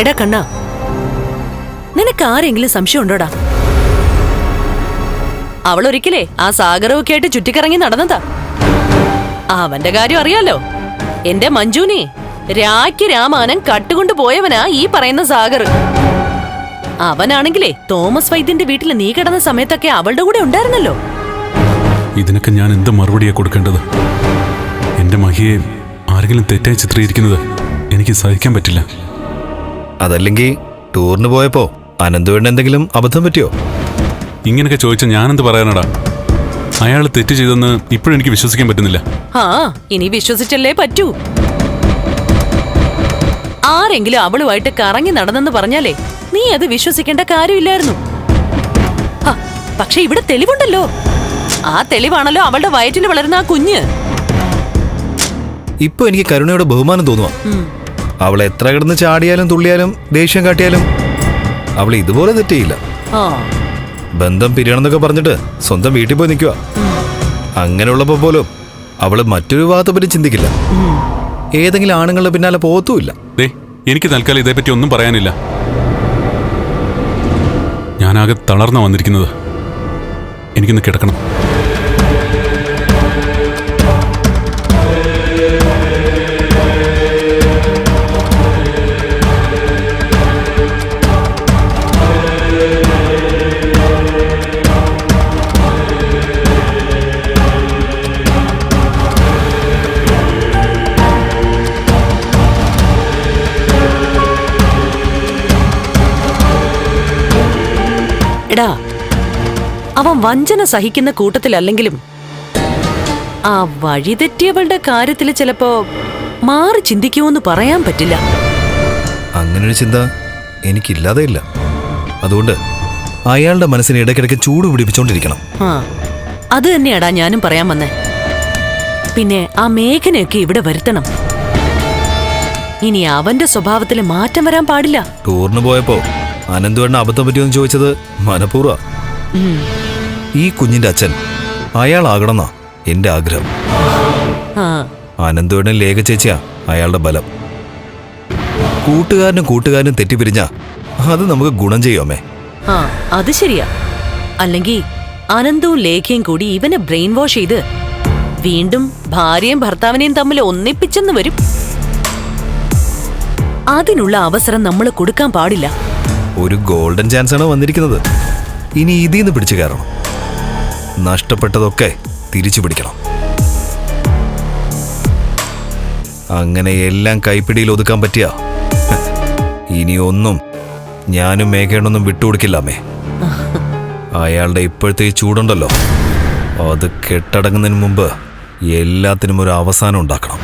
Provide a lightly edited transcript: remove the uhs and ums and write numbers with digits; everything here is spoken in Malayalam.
എടാ കണ്ണാ, നിനക്ക് ആരെങ്കിലും സംശയം ഉണ്ടോടാ? അവൾ ഒരിക്കലേ ആ സാഗരമൊക്കെ ആയിട്ട് ചുറ്റിക്കറങ്ങി നടന്നതാ. അവന്റെ കാര്യം അറിയാലോ. എന്റെ മഞ്ജുനെ രാഖി രാമാനം കട്ടുകൊണ്ട് പോയവനാ ഈ പറയുന്ന സാഗർ. അവനാണെങ്കിലേ തോമസ് വൈദ്യന്റെ വീട്ടിൽ നീ കിടന്ന സമയത്തൊക്കെ അവളുടെ കൂടെ ഉണ്ടായിരുന്നല്ലോ. ഇതിനൊക്കെ ഞാൻ എന്ത് മറുപടിയാ കൊടുക്കേണ്ടത്? എന്റെ മഹിയെ ആരെങ്കിലും തെറ്റായി ചിത്രീകരിക്കുന്നത് എനിക്ക് സഹിക്കാൻ പറ്റില്ല. അതല്ലെങ്കിൽ ടൂറിന് പോയപ്പോ അനന്തുവേണ്ട എന്തെങ്കിലും അബദ്ധം പറ്റിയോ? ഇങ്ങനെയൊക്കെ ചോദിച്ചാൽ ഞാനെന്ത് പറയാനടാ? അയാൾ തെറ്റ് ചെയ്തെന്ന് ഇപ്പോഴും എനിക്ക് വിശ്വസിക്കാൻ പറ്റുന്നില്ല. ആ, ഇനി വിശ്വസിച്ചല്ലേ പറ്റൂ. ആരെങ്കിലും അവളുമായിട്ട് കറങ്ങി നടന്നെന്ന് പറഞ്ഞാലേ നീ അത് വിശ്വസിക്കേണ്ട കാര്യമില്ലായിരുന്നു. പക്ഷെ ഇവിടെ തെളിവുണ്ടല്ലോ. ആ തെളിവാണല്ലോ അവളുടെ വയറ്റിൽ വളരുന്ന ആ കുഞ്ഞ്. ഇപ്പൊ എനിക്ക് കരുണയുടെ ബഹുമാനം തോന്നുക. അവൾ എത്ര കിടന്ന് ചാടിയാലും തുള്ളിയാലും ദേഷ്യം കാട്ടിയാലും അവൾ ഇതുപോലെ തെറ്റിയില്ല. ബന്ധം പിരിയണമെന്നൊക്കെ പറഞ്ഞിട്ട് സ്വന്തം വീട്ടിൽ പോയി നിൽക്കുക. അങ്ങനെയുള്ളപ്പോ പോലും അവള് മറ്റൊരു ഭാഗത്തെ പറ്റി ചിന്തിക്കില്ല. ഏതെങ്കിലും ആണുങ്ങളുടെ പിന്നാലെ പോകത്തുമില്ല. എനിക്ക് തൽക്കാലം ഇതേപ്പറ്റി ഒന്നും പറയാനില്ല. ഞാനാകെ തളർന്ന വന്നിരിക്കുന്നത്. എനിക്കൊന്ന് കിടക്കണം. എടാ, അവൻ വഞ്ചന സഹിക്കുന്ന കൂട്ടത്തിലല്ലെങ്കിലും ആ വഴിതെറ്റിയവളുടെ കാര്യത്തിൽ ചിലപ്പോ മാറി ചിന്തിക്കുമെന്ന് പറയാൻ പറ്റില്ല. അങ്ങനൊരു ചിന്ത എനിക്കില്ലാതെ ഇല്ല. അതുകൊണ്ട് അയാളുടെ മനസ്സിന് ഇടയ്ക്കിടയ്ക്ക് ചൂട് പിടിപ്പിച്ചോണ്ടിരിക്കണം. അത് തന്നെയാടാ ഞാനും പറയാൻ വന്നേ. പിന്നെ ആ മേഘനയൊക്കെ ഇവിടെ വരുത്തണം. ഇനി അവന്റെ സ്വഭാവത്തിൽ മാറ്റം വരാൻ പാടില്ല. ടൂറിന് പോയപ്പോ അനന്തുവേണ്ട അബദ്ധം പറ്റിയെന്ന് ചോദിച്ചത് മനഃപൂർവ്വ. ഈ കുഞ്ഞിന്റെ അച്ഛൻ അയാളാകണമെന്നാ എന്റെ ആഗ്രഹം. അനന്തുവേണ്ടൻ ലേഖ ചേച്ചിയാ അയാളുടെ ബലം. കൂട്ടുകാരനും തെറ്റിപ്പിരിഞ്ഞ അത് നമുക്ക് ഗുണം ചെയ്യുമേ. അത് ശരിയാ. അല്ലെങ്കിൽ അനന്തവും ലേഖയും കൂടി ഇവനെ ബ്രെയിൻ വാഷ് ചെയ്ത് വീണ്ടും ഭാര്യയും ഭർത്താവിനെയും തമ്മിൽ ഒന്നിപ്പിച്ചെന്ന് വരും. അതിനുള്ള അവസരം നമ്മൾ കൊടുക്കാൻ പാടില്ല. ഒരു ഗോൾഡൻ ചാൻസ് ആണ് വന്നിരിക്കുന്നത്. ഇനി ഇതിന്ന് പിടിച്ചു കയറണം. നഷ്ടപ്പെട്ടതൊക്കെ തിരിച്ചു പിടിക്കണം. അങ്ങനെ എല്ലാം കൈപ്പിടിയിൽ ഒതുക്കാൻ പറ്റിയ ഇനി ഒന്നും ഞാനും മേഘേണൊന്നും വിട്ടുകൊടുക്കില്ലാമേ. അയാളുടെ ഇപ്പോഴത്തെ ചൂടുണ്ടല്ലോ, അത് കെട്ടടങ്ങുന്നതിന് മുമ്പ് എല്ലാത്തിനും ഒരു അവസാനം ഉണ്ടാക്കണം.